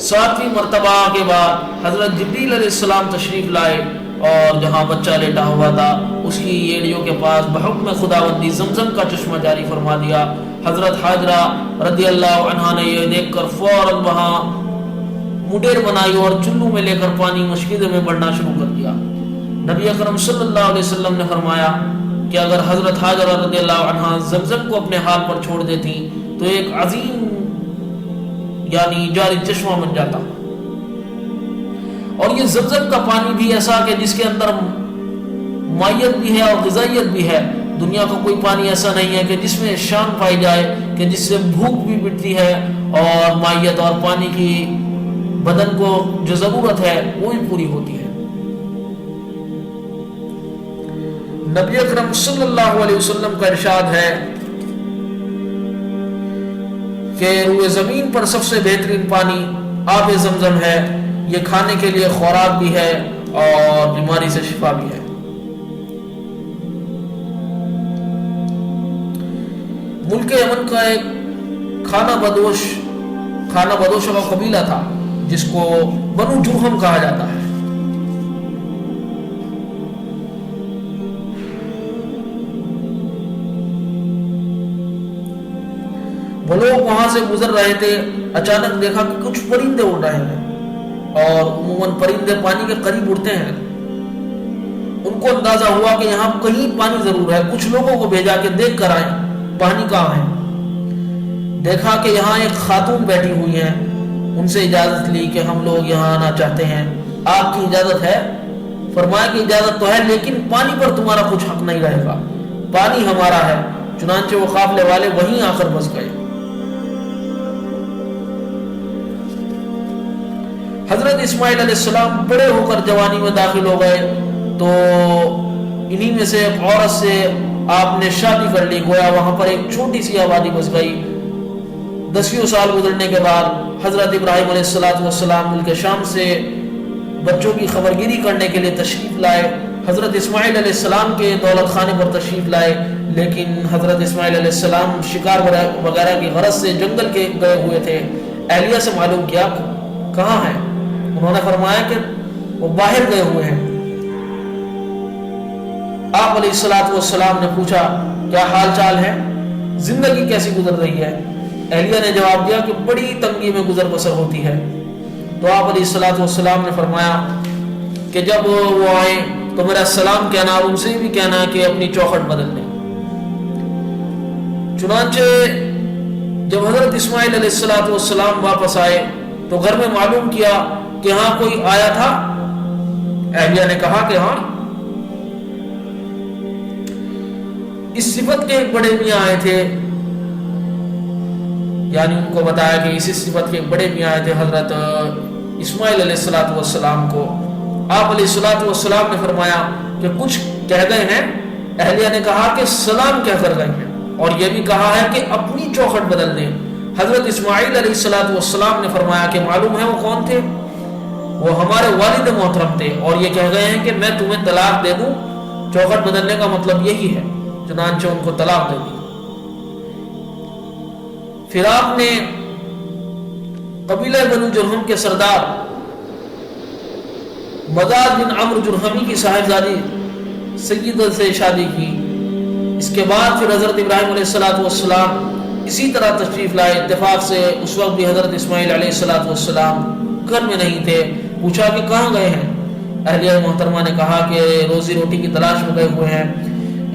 7ویں مرتبہ کے بعد حضرت جبریل علیہ السلام تشریف لائے اور جہاں بچہ لیٹا ہوا تھا اس کی ایڑیوں کے پاس بحکم خداوندی زمزم کا چشمہ جاری فرما دیا۔ حضرت حاجرہ رضی اللہ عنہا نے یہ دیکھ کر فوراً وہاں مڈیر بنائی اور چلو میں لے کر پانی مشکیزے میں بڑھنا شروع کر دیا۔ نبی اکرم صلی اللہ علیہ وسلم نے فرمایا کہ اگر حضرت حاجرہ رضی اللہ عنہا زمزم کو اپنے حال پر چھوڑ دیتی تو ایک عظیم یعنی جاری چشمہ بن جاتا، اور یہ زمزم کا پانی بھی ایسا کہ جس کے اندر مائیت بھی ہے اور غذائیت بھی ہے۔ دنیا کا کوئی پانی ایسا نہیں ہے کہ جس میں شان پائی جائے کہ جس سے بھوک بھی مٹتی ہے اور مائیت اور پانی کی بدن کو جو ضرورت ہے وہ بھی پوری ہوتی ہے۔ نبی اکرم صلی اللہ علیہ وسلم کا ارشاد ہے کہ روئے زمین پر سب سے بہترین پانی آب زمزم ہے، یہ کھانے کے لیے خوراک بھی ہے اور بیماری سے شفا بھی ہے۔ ملک یمن کا ایک کھانا بدوشوں کا قبیلہ تھا جس کو بنو جرہم کہا جاتا ہے۔ وہ لوگ وہاں سے گزر رہے تھے، اچانک دیکھا کہ کچھ پرندے اڑ رہے ہیں، اور عموماً پرندے پانی کے قریب اڑتے ہیں۔ ان کو اندازہ ہوا کہ یہاں کہیں پانی ضرور ہے، کچھ لوگوں کو بھیجا کہ دیکھ کر آئیں پانی کہاں ہے۔ دیکھا کہ یہاں ایک خاتون بیٹھی ہوئی ہیں، ان سے اجازت لی کہ ہم لوگ یہاں آنا چاہتے ہیں، آپ کی اجازت ہے؟ فرمایا کہ اجازت تو ہے لیکن پانی پر تمہارا کچھ حق نہیں رہے گا، پانی ہمارا ہے۔ چنانچہ وہ قافلے والے وہیں آ کر بس گئے۔ حضرت اسماعیل علیہ السلام بڑے ہو کر جوانی میں داخل ہو گئے تو انہی میں سے ایک عورت سے آپ نے شادی کر لی، گویا وہاں پر ایک چھوٹی سی آبادی بس گئی۔ 10 سال گزرنے کے بعد حضرت ابراہیم علیہ السلام ملک شام سے بچوں کی خبرگیری کرنے کے لیے تشریف لائے۔ حضرت اسماعیل علیہ السلام کے دولت خانے پر تشریف لائے، لیکن حضرت اسماعیل علیہ السلام شکار وغیرہ کی غرض سے جنگل کے گئے ہوئے تھے۔ اہلیہ سے معلوم کیا کہاں ہے، انہوں نے فرمایا کہ وہ باہر گئے ہوئے ہیں۔ آپ علیہ السلام نے پوچھا کیا حال چال ہے، زندگی کیسی گزر رہی ہے؟ اہلیہ نے جواب دیا کہ بڑی تنگی میں گزر بسر ہوتی ہے۔ تو آپ علیہ السلام نے فرمایا کہ جب وہ آئے تو میرا سلام کہنا اور ان سے بھی کہنا کہ اپنی چوکھٹ بدل لیں۔ چنانچہ جب حضرت اسماعیل علیہ السلام واپس آئے تو گھر میں معلوم کیا کہ ہاں کوئی آیا تھا۔ اہلیہ نے کہا کہ ہاں، اس صفت کے ایک بڑے میاں آئے تھے، یعنی ان کو بتایا کہ اسی صفت کے ایک بڑے میاں آئے تھے حضرت اسماعیل علیہ السلام کو۔ آپ علیہ السلام نے فرمایا کہ کچھ کہہ گئے ہیں؟ اہلیہ نے کہا کہ سلام کہہ کر گئے ہیں، اور یہ بھی کہا ہے کہ اپنی چوکھٹ بدل دیں۔ حضرت اسماعیل علیہ السلام نے فرمایا کہ معلوم ہے وہ کون تھے؟ وہ ہمارے والد محترم تھے، اور یہ کہہ گئے ہیں کہ میں تمہیں طلاق دے دوں۔ چوکھٹ بدلنے کا مطلب یہی ہے۔ چنانچہ ان کو طلاق دے دی۔ پھر آپ نے قبیلہ بنو جرہم کے سردار مداد بن عمرو جرہمی کی صاحبزادی سیدہ سے شادی کی۔ اس کے بعد پھر حضرت ابراہیم علیہ السلام اسی طرح تشریف لائے۔ اتفاق سے اس وقت بھی حضرت اسماعیل علیہ السلام گھر میں نہیں تھے۔ پوچھا کہ کہاں گئے ہیں؟ اہلیہ محترمہ نے کہا کہ روزی روٹی کی تلاش میں گئے ہوئے ہیں۔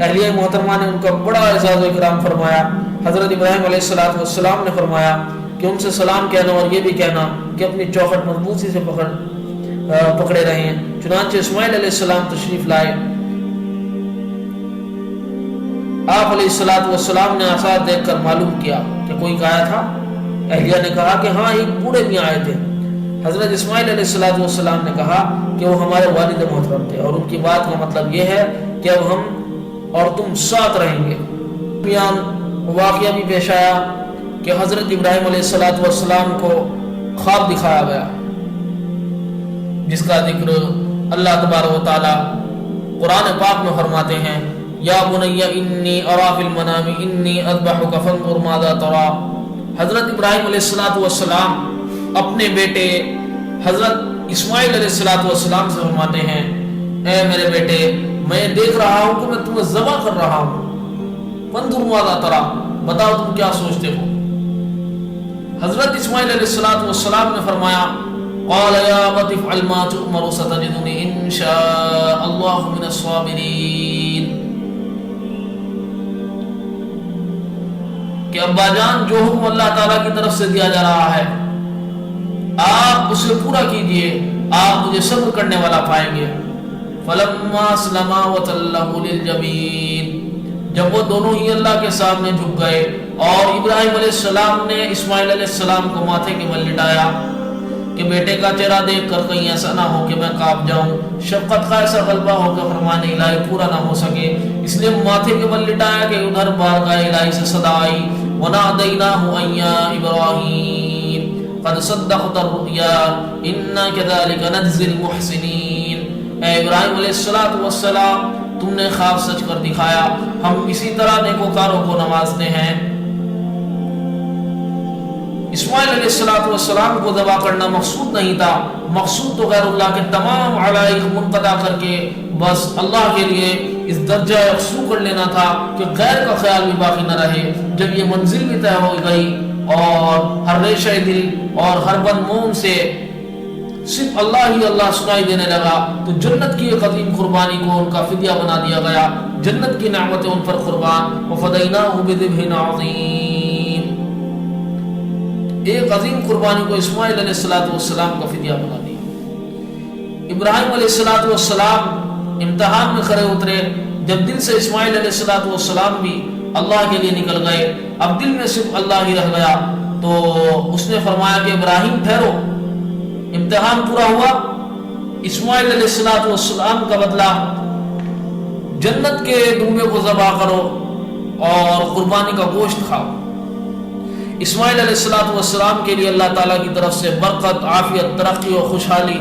اہلیہ محترمہ نے ان کا بڑا اعزاز و اکرام فرمایا۔ حضرت ابراہیم علیہ السلام نے فرمایا کہ ان سے سلام کہنا اور یہ بھی کہنا کہ اپنی چوکھٹ مضبوطی سے پکڑے رہیں۔ چنانچہ اسماعیل علیہ السلام تشریف لائے۔ آپ علیہ السلام نے آثار دیکھ کر معلوم کیا کہ کوئی آیا تھا۔ اہلیہ نے کہا کہ ہاں ایک بوڑھے میاں آئے تھے۔ حضرت اسماعیل علیہ السلام نے کہا کہ وہ ہمارے والد محترم تھے، اور ان کی بات کا مطلب یہ ہے کہ اب ہم اور تم ساتھ رہیں گے۔ واقعہ بھی پیش آیا کہ حضرت ابراہیم علیہ السلام کو خواب دکھایا گیا، جس کا ذکر اللہ تبارک و تعالی قرآن پاک میں فرماتے ہیں، یا بنی انی ارا فی المنام انی اذبحک فانظر ماذا تری۔ حضرت ابراہیم علیہ السلام اپنے بیٹے حضرت اسماعیل علیہ السلام سے فرماتے ہیں اے میرے بیٹے میں دیکھ رہا ہوں کہ میں تمہیں ذبح کر رہا ہوں، فانظر ماذا ترى، بتاؤ تم کیا سوچتے ہو۔ حضرت اسماعیل علیہ السلام نے فرمایا قال یا ابت افعل ما تؤمر ستجدنی ان شاء اللہ من الصابرین، کہ ابا جان جو حکم اللہ تعالیٰ کی طرف سے دیا جا رہا ہے آپ اسے پورا کیجئے، آپ مجھے صبر کرنے والا پائیں گے۔ فلما اسلما وتلہ للجبین، جب وہ دونوں ہی اللہ کے سامنے جھک گئے اور ابراہیم علیہ السلام نے اسماعیل علیہ السلام کو ماتھے کے بل لٹایا کہ بیٹے کا چہرہ دیکھ کر کہیں ایسا نہ ہو کہ میں کانپ جاؤں، شفقت کا ایسا غلبہ ہو کہ فرمان الہی پورا نہ ہو سکے، اس لیے ماتھے کے بل لٹایا کہ ادھر بارگاہ الہی سے صدا آئی ونادیناہ ان یا ابراہیم قد صدقت الرؤیا انا کذلک نجزی المحسنین، اے ابراہیم علیہ السلام تم نے خواب سچ کر دکھایا، ہم اسی طرح نیکوکاروں کو نوازتے ہیں۔ اسماعیل علیہ السلام کو ذبح کرنا مقصود نہیں تھا، مقصود تو غیر اللہ کے تمام علائق منقطع کر کے بس اللہ کے لیے اس درجہ یکسو کر لینا تھا کہ غیر کا خیال بھی باقی نہ رہے۔ جب یہ منزل بھی طے ہو گئی اور ہر ریشہ دل اور ہر بند موم سے صرف اللہ ہی اللہ سنائی دینے لگا تو جنت کی ایک عظیم قربانی کو ان کا فدیہ بنا دیا گیا، جنت کی نعمتیں ان پر قربان، وفدیناہ بذبح عظیم، ایک عظیم قربانی کو اسماعیل علیہ السلام کا فدیہ بنا دیا۔ ابراہیم علیہ السلام امتحان میں کھڑے اترے، جب دل سے اسماعیل علیہ السلام بھی اللہ کے لیے نکل گئے، اب دل میں صرف اللہ ہی رہ گیا، تو اس نے فرمایا کہ ابراہیم ٹھہرو، امتحان پورا ہوا، اسماعیل علیہ السلام کا بدلہ جنت کے دمبے کو ذبح کرو اور قربانی کا گوشت کھاؤ۔ اسماعیل علیہ السلام کے لیے اللہ تعالیٰ کی طرف سے برکت، عافیت، ترقی اور خوشحالی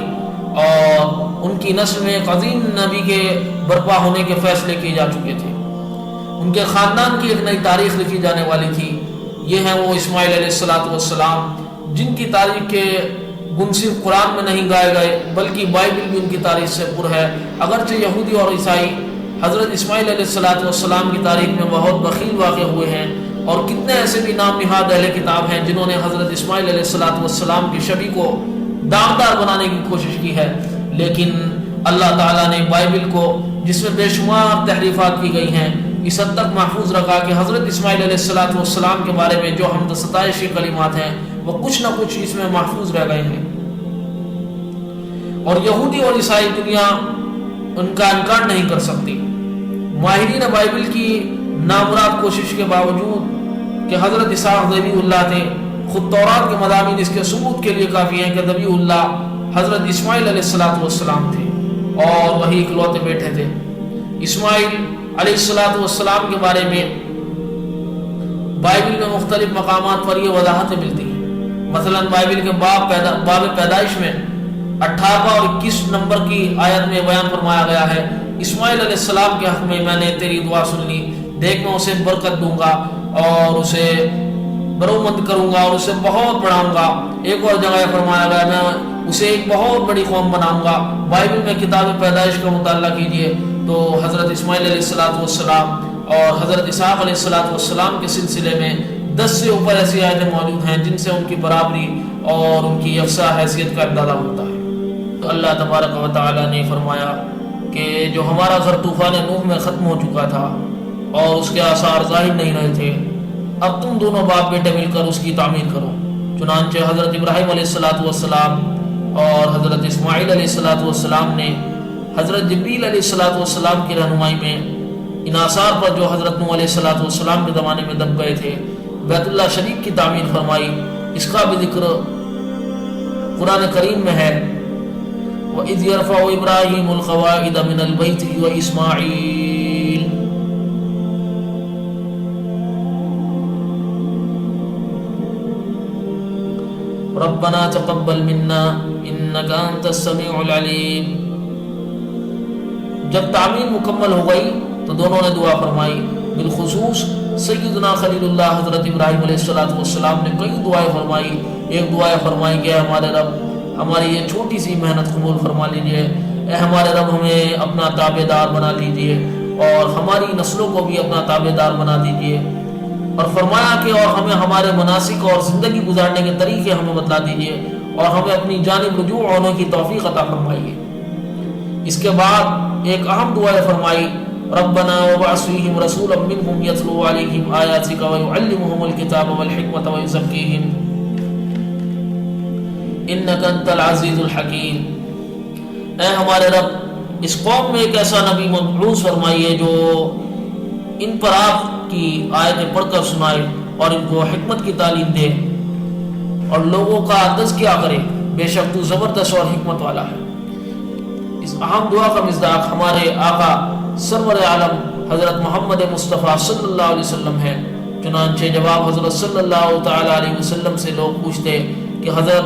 اور ان کی نسل میں ایک عظیم نبی کے برپا ہونے کے فیصلے کیے جا چکے تھے، ان کے خاندان کی ایک نئی تاریخ لکھی جانے والی تھی۔ یہ ہیں وہ اسماعیل علیہ السلام جن کی تاریخ کے گن صرف قرآن میں نہیں گائے گئے بلکہ بائبل بھی ان کی تاریخ سے پر ہے۔ اگرچہ یہودی اور عیسائی حضرت اسماعیل علیہ السلام کی تاریخ میں بہت بخیل واقع ہوئے ہیں، اور کتنے ایسے بھی نام نہاد اہل کتاب ہیں جنہوں نے حضرت اسماعیل علیہ السلام کی شبیہ کو داغدار بنانے کی کوشش کی ہے، لیکن اللہ تعالیٰ نے بائبل کو جس میں بے شمار تحریفات کی گئی ہیں اس حد تک محفوظ رکھا کہ حضرت اسماعیل علیہ السلام کے بارے میں جو حمد و ستائش کے کلمات ہیں وہ کچھ نہ کچھ اس میں محفوظ رہ گئے ہیں، اور یہودی اور عیسائی دنیا ان کا انکار نہیں کر سکتی۔ ماہرین بائبل کی نامراد کوشش کے باوجود کہ حضرت اسحاق ذبیح اللہ تھے، خود تورات کے مضامین اس کے ثبوت کے لیے کافی ہیں کہ ذبیح اللہ حضرت اسماعیل علیہ السلام تھے اور وہی اکلوتے بیٹے تھے۔ اسماعیل علیہ السلام کے بارے میں بائبل میں مختلف مقامات پر یہ وضاحتیں ملتی ہیں، مثلا بائبل کے باب پیدائش میں 18 اور 21 نمبر کی آیت میں بیان فرمایا گیا ہے اسماعیل علیہ السلام کے حق میں میں نے تیری دعا سن لی، دیکھ میں اسے برکت دوں گا اور اسے برومند کروں گا اور اسے بہت بڑھاؤں گا۔ ایک اور جگہ فرمایا گیا میں اسے ایک بہت بڑی قوم بناؤں گا۔ بائبل میں کتاب پیدائش کا مطالعہ کیجئے تو حضرت اسماعیل علیہ السلام اور حضرت اسحاق علیہ السلام کے سلسلے میں 10 سے اوپر ایسی آیتیں موجود ہیں جن سے ان کی برابری اور ان کی یکساں حیثیت کا اندازہ ہوتا ہے۔ تو اللہ تبارک و تعالی نے فرمایا کہ جو ہمارا گھر طوفان نوح میں ختم ہو چکا تھا اور اس کے آثار ظاہر نہیں رہے تھے، اب تم دونوں باپ بیٹے مل کر اس کی تعمیر کرو۔ چنانچہ حضرت ابراہیم علیہ السلام اور حضرت اسماعیل علیہ السلام نے حضرت جبریل علیہ السلام کی رہنمائی میں ان آثار پر جو حضرت نوح علیہ السلام کے زمانے میں دب گئے تھے بیت اللہ شریف کی تعمیر فرمائی۔ اس کا بھی ذکر قرآن کریم میں ہے، وَإِذْ يَرْفَعُ إِبْرَاهِيمُ الْقَوَاعِدَ مِنَ الْبَيْتِ وَإِسْمَاعِيلُ رَبَّنَا تَقَبَّلْ مِنَّا إِنَّكَ أَنْتَ السَّمِيعُ الْعَلِيمُ۔ جب تعمیر مکمل ہو گئی تو دونوں نے دعا فرمائی، بالخصوص سیدنا خلیل اللہ حضرت ابراہیم علیہ السلام نے کئی دعائیں فرمائی. ایک دعائیں فرمائی کہ ہمارے رب ہماری یہ چھوٹی سی محنت قبول فرما لیجئے، اے ہمارے رب ہمیں اپنا تابع دار بنا لیجئے اور ہماری نسلوں کو بھی اپنا تابع دار بنا دیجئے. اور فرمایا کہ اور ہمیں ہمارے مناسک اور زندگی گزارنے کے طریقے ہمیں بتلا دیجئے اور ہمیں اپنی جانب رجوع ہونے کی توفیق عطا فرمائیے. اس کے بعد ایک اہم دعا فرمائی، ربنا وابعث فیہم رسولا منہم یتلو علیہم آیاتک ویعلمہم الکتاب والحکمۃ ویزکیہم انک انت العزیز الحکیم. اے ہمارے رب اس قوم میں ایک ایسا نبی مبعوث فرمائیے جو ان پر آپ کی آیتیں پڑھ کر سنائے اور ان کو حکمت کی تعلیم دے اور لوگوں کا تزکیہ کرے، بے شک تو زبردست اور حکمت والا ہے. اس اہم دعا کا مصداق ہمارے آقا سرور عالم حضرت محمد مصطفیٰ صلی اللہ علیہ وسلم ہے. چنانچہ جب آپ حضرت صلی اللہ تعالی علیہ وسلم سے لوگ پوچھتے کہ حضرت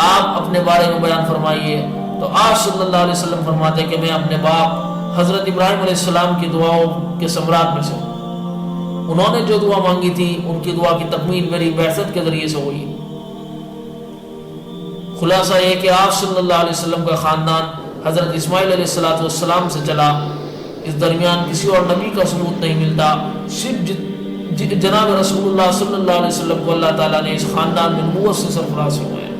آپ اپنے بارے میں بیان فرمائیے تو آپ صلی اللہ علیہ وسلم فرماتے کہ میں اپنے باپ حضرت ابراہیم علیہ السلام کی دعاؤں کے ثمرات میں سے ہوں. انہوں نے جو دعا مانگی تھی ان کی دعا کی تکمیل میری بعثت کے ذریعے سے ہوئی. خلاصہ یہ کہ آپ صلی اللہ علیہ وسلم کا خاندان حضرت اسماعیل علیہ السلام سے چلا. اس درمیان کسی اور نبی کا ثبوت نہیں ملتا، صرف جناب رسول اللہ صلی اللہ علیہ وسلم کو اللہ تعالیٰ نے اس خاندان میں نبوت سے سرفراز فرمایا.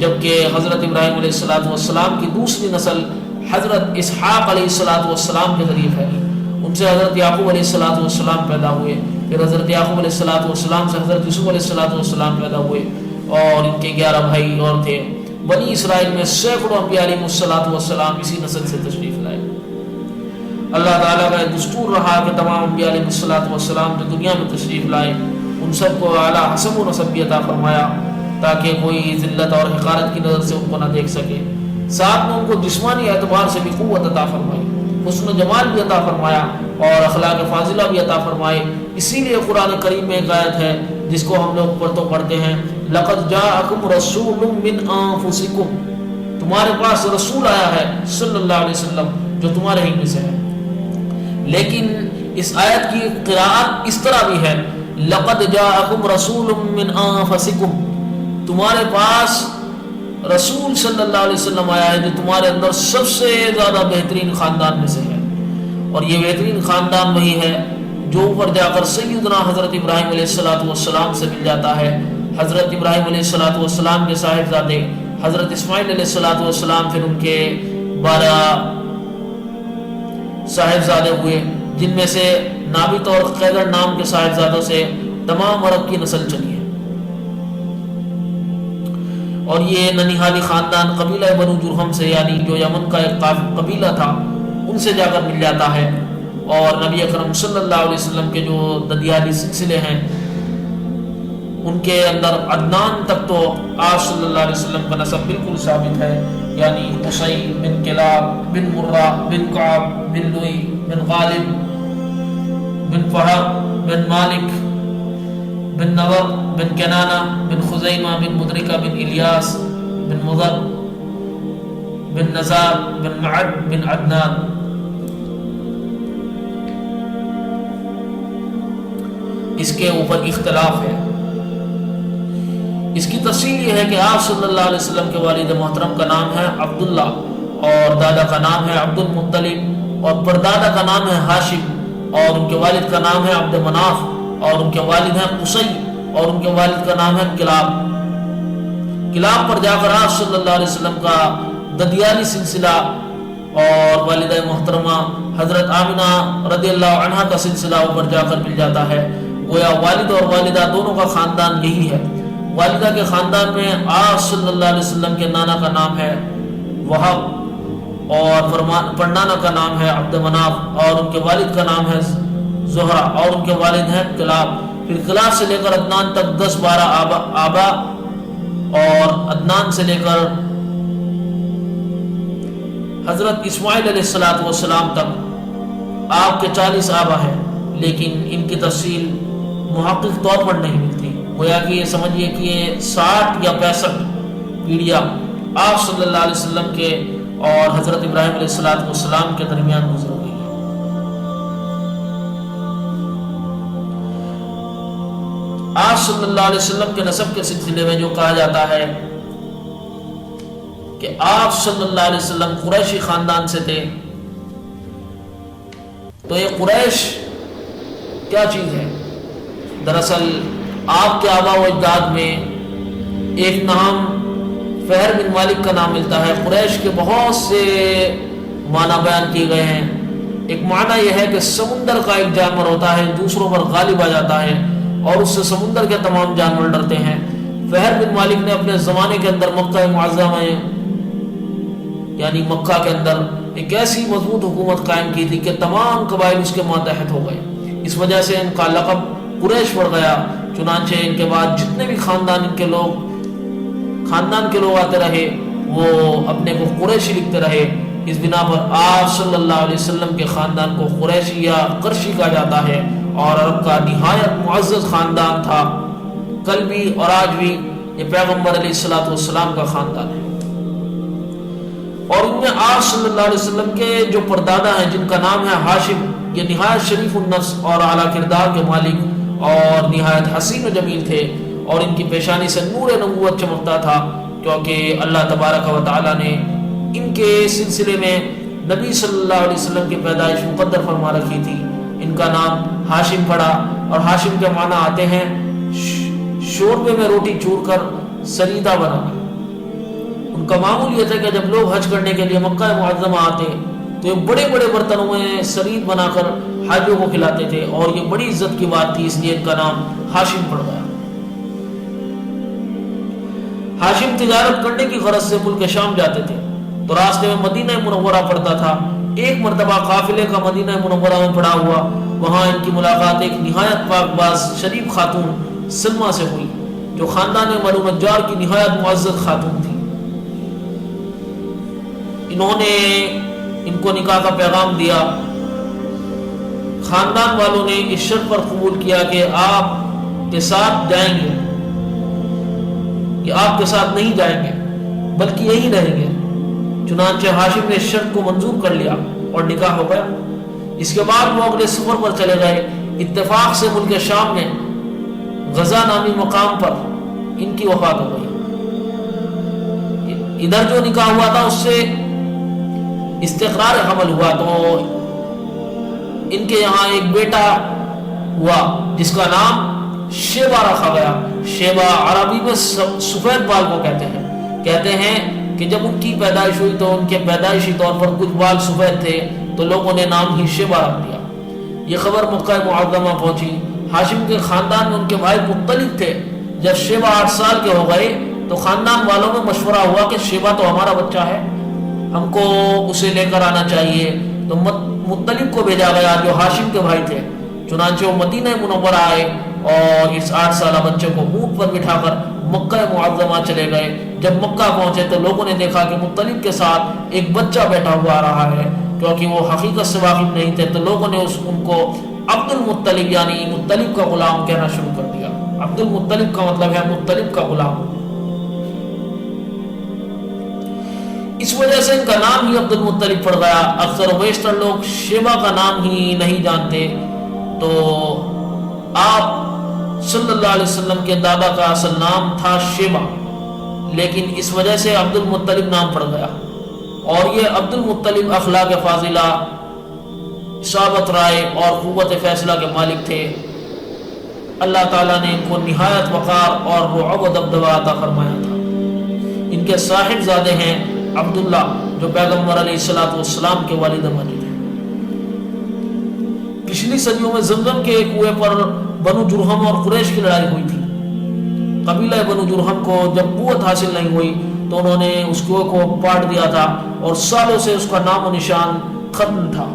جبکہ حضرت ابراہیم علیہ السلام کی دوسری نسل حضرت اسحاق علیہ السلام کے ذریعے پھیلی. ان سے حضرت یعقوب علیہ السلام پیدا ہوئے، پھر حضرت یعقوب علیہ السلام سے حضرت یوسف علیہ السلام پیدا ہوئے اور ان کے 11 بھائی اور تھے. بنی اسرائیل میں سینکڑوں انبیاء علیہ السلام اسی نسل سے تشریف لائے. اللہ تعالیٰ کا دستور رہا کہ تمام انبیاء علیہ السلام جو دنیا میں تشریف لائے ان سب کو اعلیٰ حسب و نسب عطا فرمایا تاکہ کوئی ذلت اور حقارت کی نظر سے ان کو نہ دیکھ سکے. ساتھ میں ان کو جسمانی اعتبار سے بھی قوت عطا فرمائی، حسن و جمال بھی عطا فرمایا اور اخلاق فاضلہ بھی عطا فرمائے. اسی لیے قرآن کریم میں ایک آیت ہے جس کو ہم لوگ پڑھتے ہیں، لقد جاءکم رسول من انفسکم، تمہارے پاس رسول آیا ہے صلی اللہ علیہ وسلم جو تمہارے ہی میں سے ہے. لیکن اس آیت کی قراءت اس طرح بھی ہے، لقد جاءکم رسول من انفسکم، تمہارے پاس رسول صلی اللہ علیہ وسلم آیا ہے جو تمہارے اندر سب سے زیادہ بہترین خاندان میں سے ہے. اور یہ بہترین خاندان وہی ہے جو اوپر جا کر سیدنا حضرت ابراہیم علیہ السلام سے مل جاتا ہے. حضرت ابراہیم علیہ السلام کے صاحبزادے حضرت اسماعیل علیہ السلام، پھر ان کے 12 صاحبزادے ہوئے جن میں سے نابت اور قیدر نام کے صاحبزادوں سے تمام عرب کی نسل چلی ہے. اور یہ ننیحالی خاندان قبیلہ بنو جرہم سے، یعنی جو یمن کا ایک قبیلہ تھا، ان سے جا کر مل جاتا ہے. اور نبی اکرم صلی اللہ علیہ وسلم کے جو ددیالی سلسلے ہیں ان کے اندر عدنان تک تو آپ صلی اللہ علیہ وسلم کا نسب بالکل ثابت ہے، یعنی قصی بن کلاب بن مرہ بن کعب بن لوئی بن غالب بن فہر بن مالک بن نور بن کنانہ بن خزیمہ بن مدرکہ بن الیاس بن مضر بن نزار بن معد بن عدنان. اس کے اوپر اختلاف ہے. اس کی تفصیل یہ ہے کہ آپ صلی اللہ علیہ وسلم کے والد محترم کا نام ہے عبداللہ اور دادا کا نام ہے عبد المطلب اور پردادا کا نام ہے ہاشم اور ان کے والد کا نام ہے عبد مناف اور ان کے والد ہیں قصی اور ان کے والد کا نام ہے کلاب. کلاب پر جا کر آپ صلی اللہ علیہ وسلم کا ددیالی سلسلہ اور والدہ محترمہ حضرت آمنہ رضی اللہ عنہا کا سلسلہ اوپر جا کر مل جاتا ہے. گویا والد اور والدہ دونوں کا خاندان یہی ہے. والدہ کے خاندان میں آپ صلی اللہ علیہ وسلم کے نانا کا نام ہے وہب اور پڑنانا کا نام ہے عبد مناف اور ان کے والد کا نام ہے زہرہ اور ان کے والد ہیں کلاب. پھر کلاب سے لے کر عدنان تک 10-12 آبا اور عدنان سے لے کر حضرت اسماعیل علیہ السلام تک آپ کے 40 آبا ہیں، لیکن ان کی تفصیل محقق طور پر نہیں ملتی. گویا کہ یہ سمجھیے کہ یہ 60 یا 65 پیڑھیاں آپ صلی اللہ علیہ وسلم کے اور حضرت ابراہیم علیہ السلام کے درمیان گزر گئی ہے. آپ صلی اللہ علیہ وسلم کے نسب کے سلسلے میں جو کہا جاتا ہے کہ آپ صلی اللہ علیہ وسلم قریشی خاندان سے تھے، تو یہ قریش کیا چیز ہے؟ دراصل آپ کے آبا و اجداد میں ایک نام فہر بن مالک کا نام ملتا ہے۔ قریش کے بہت سے معنی بیان کیے گئے ہیں۔ ایک معنی یہ ہے کہ سمندر کا ایک جانور ہوتا ہے، دوسروں پر غالب آ جاتا ہے اور اس سے سمندر کے تمام جانور ڈرتے ہیں۔ فہر بن مالک نے اپنے زمانے کے اندر مکہ معظمہ میں یعنی مکہ کے اندر ایک ایسی مضبوط حکومت قائم کی تھی کہ تمام قبائل اس کے ماتحت ہو گئے۔ اس وجہ سے ان کا لقب قریش پڑ گیا۔ چنانچہ ان کے بعد جتنے بھی خاندان کے لوگ آتے رہے وہ اپنے کو قریشی لکھتے رہے۔ اس بنا پر آپ صلی اللہ علیہ وسلم کے خاندان کو قریشی یا قرشی کہا جاتا ہے، اور عرب کا نہایت معزز خاندان تھا۔ کل بھی اور آج بھی یہ پیغمبر علیہ السلام کا خاندان ہے۔ اور ان میں آپ صلی اللہ علیہ وسلم کے جو پردادا ہیں جن کا نام ہے ہاشم، یہ نہایت شریف النفس اور اعلیٰ کردار کے مالک اور نہایت حسین و جمیل تھے، اور ان کی پیشانی سے نور نبوت چمکتا تھا، کیونکہ اللہ تبارک و تعالیٰ نے ان کے سلسلے میں نبی صلی اللہ علیہ وسلم کی پیدائش مقدر فرما رکھی تھی۔ ان کا نام ہاشم پڑا، اور ہاشم کے معنی آتے ہیں شوربے میں روٹی چور کر سریدہ بنانا۔ ان کا معمول یہ تھا کہ جب لوگ حج کرنے کے لیے مکہ معظمہ آتے تو یہ بڑے بڑے برتنوں میں سرید بنا کر حاجیوں کو کھلاتے تھے، اور یہ بڑی عزت کی بات تھی، اس لیے ان کا نام ہاشم پڑ گیا۔ ہاشم تجارت کرنے کی غرض سے ملک شام جاتے تھے تو راستے میں مدینہ منورہ پڑتا تھا۔ ایک مرتبہ قافلے کا مدینہ منورہ میں پڑا ہوا، وہاں ان کی ملاقات ایک نہایت پاک باز شریف خاتون سلمہ سے ہوئی، جو خاندان بنو نجار کی نہایت معزز خاتون تھی۔ انہوں نے ان کو نکاح کا پیغام دیا۔ خاندان والوں نے اس شرط پر قبول کیا کہ آپ کے ساتھ جائیں گے، کہ آپ کے ساتھ نہیں جائیں گے بلکہ یہی رہیں گے۔ چنانچہ ہاشم نے اس شرط کو منظور کر لیا اور نکاح ہو گیا۔ اس کے بعد وہ اگلے سفر پر چلے گئے۔ اتفاق سے ملک شام میں غزہ نامی مقام پر ان کی وفات ہو گئی۔ ادھر جو نکاح ہوا تھا اس سے استقرار حمل ہوا، تو ان کے یہاں ایک بیٹا ہوا جس کا نام شیبہ رکھا گیا۔ شیبہ عربی میں سفید بال کو کہتے ہیں کہ جب ان کی پیدائش ہوئی تو ان کے پیدائشی طور پر کچھ بال سفید تھے تو لوگوں نے نام ہی شیبہ رکھ دیا۔ یہ خبر مکہ معظمہ پہنچی۔ ہاشم کے خاندان میں ان کے بھائی مختلف تھے۔ جب شیبہ 8 سال کے ہو گئے تو خاندان والوں میں مشورہ ہوا کہ شیبہ تو ہمارا بچہ ہے، ہم کو اسے لے کر آنا چاہیے۔ تو مطلب کو بھیجا گیا جو ہاشم کے بھائی تھے۔ چنانچہ وہ مدینہ منورہ آئے اور اس 8 سالہ بچے کو اونٹ پر بٹھا کر مکہ معظمہ چلے گئے۔ جب مکہ پہنچے تو لوگوں نے دیکھا کہ مطلب کے ساتھ ایک بچہ بیٹھا ہوا آ رہا ہے، کیونکہ وہ حقیقت سے واقف نہیں تھے، تو لوگوں نے ان کو عبد المطلب یعنی مطلب کا غلام کہنا شروع کر دیا۔ عبد المطلب کا مطلب ہے مطلب کا غلام۔ اس وجہ سے ان کا نام ہی عبد المطلب پڑ گیا۔ اکثر و بیشتر لوگ شیبہ کا نام ہی نہیں جانتے۔ تو آپ صلی اللہ علیہ وسلم کے دادا کا اصل نام تھا شیبہ، لیکن اس وجہ سے عبد المطلب نام پڑ گیا۔ اور یہ عبد المطلب اخلاق فاضلہ، اصابت رائے اور قوت فیصلہ کے مالک تھے۔ اللہ تعالیٰ نے ان کو نہایت وقار اور رعب و دبدبہ عطا فرمایا تھا۔ ان کے صاحب زادے ہیں عبداللہ، جو پیغمبر علیہ السلام کے والد ماجد ہیں۔ پچھلی صدیوں میں زمزم کے ایک کنویں پر بنو جرہم اور قریش کی لڑائی ہوئی تھی۔ قبیلہ بنو جرہم کو جب قوت حاصل نہیں ہوئی تو انہوں نے اس کنویں کو پاٹ دیا تھا اور سالوں سے اس کا نام و نشان ختم تھا،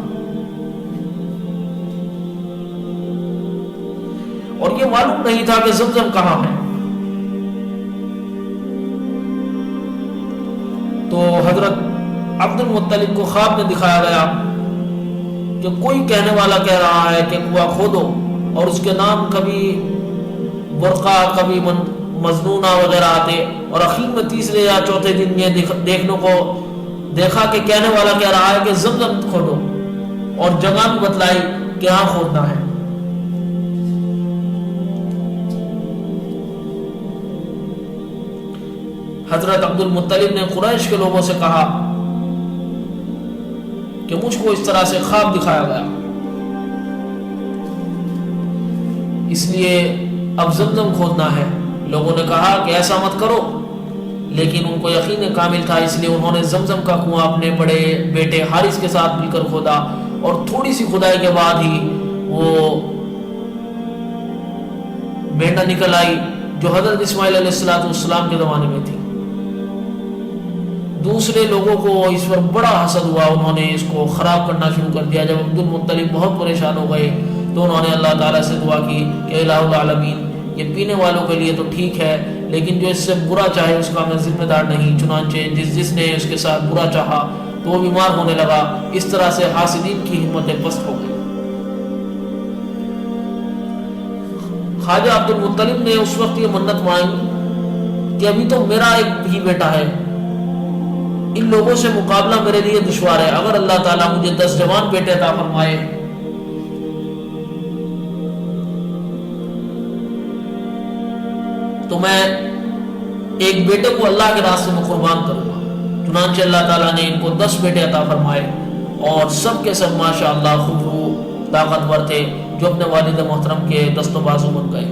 اور یہ معلوم نہیں تھا کہ زمزم کہاں ہے۔ تو حضرت عبد المطلب کو خواب میں دکھایا گیا کہ کوئی کہنے والا کہہ رہا ہے کہ کنواں کھودو، اور اس کے نام کبھی برقع کبھی مظنونہ وغیرہ آتے، اور اخیر میں تیسرے یا چوتھے دن یہ دیکھنے کو دیکھا کہ کہنے والا کہہ رہا ہے کہ زمزم کھودو، اور جگہ بھی بتلائی کہ ہاں کھودنا ہے۔ حضرت عبد المطلب نے قریش کے لوگوں سے کہا کہ مجھ کو اس طرح سے خواب دکھایا گیا، اس لیے اب زمزم کھودنا ہے۔ لوگوں نے کہا کہ ایسا مت کرو، لیکن ان کو یقین کامل تھا، اس لیے انہوں نے زمزم کا کنواں اپنے بڑے بیٹے حارث کے ساتھ مل کر کھودا، اور تھوڑی سی کھدائی کے بعد ہی وہ مینڈا نکل آئی جو حضرت اسماعیل علیہ السلام کے زمانے میں تھی۔ دوسرے لوگوں کو اس پر بڑا حسد ہوا، انہوں نے اس کو خراب کرنا شروع کر دیا۔ جب عبد المطلب بہت پریشان ہو گئے تو انہوں نے اللہ تعالیٰ سے دعا کی کہ الہ العالمین، یہ پینے والوں کے لیے تو ٹھیک ہے، لیکن جو اس سے برا چاہے اس کا میں ذمہ دار نہیں۔ چنانچہ جس نے اس کے ساتھ برا چاہا تو وہ بیمار ہونے لگا۔ اس طرح سے حاسدین کی ہمتیں پست ہو گئی۔ خواجہ عبد المطلب نے اس وقت یہ منت مانگی کہ ابھی تو میرا ایک ہی بیٹا ہے، ان لوگوں سے مقابلہ میرے لیے دشوار ہے، اگر اللہ تعالیٰ مجھے 10 جوان بیٹے عطا فرمائے تو میں ایک بیٹے کو اللہ کے راستے میں قربان کروں گا۔ چنانچہ اللہ تعالیٰ نے ان کو 10 بیٹے عطا فرمائے، اور سب کے سب ماشاءاللہ خوبرو طاقتور تھے، جو اپنے والد محترم کے دست و بازو بن گئے۔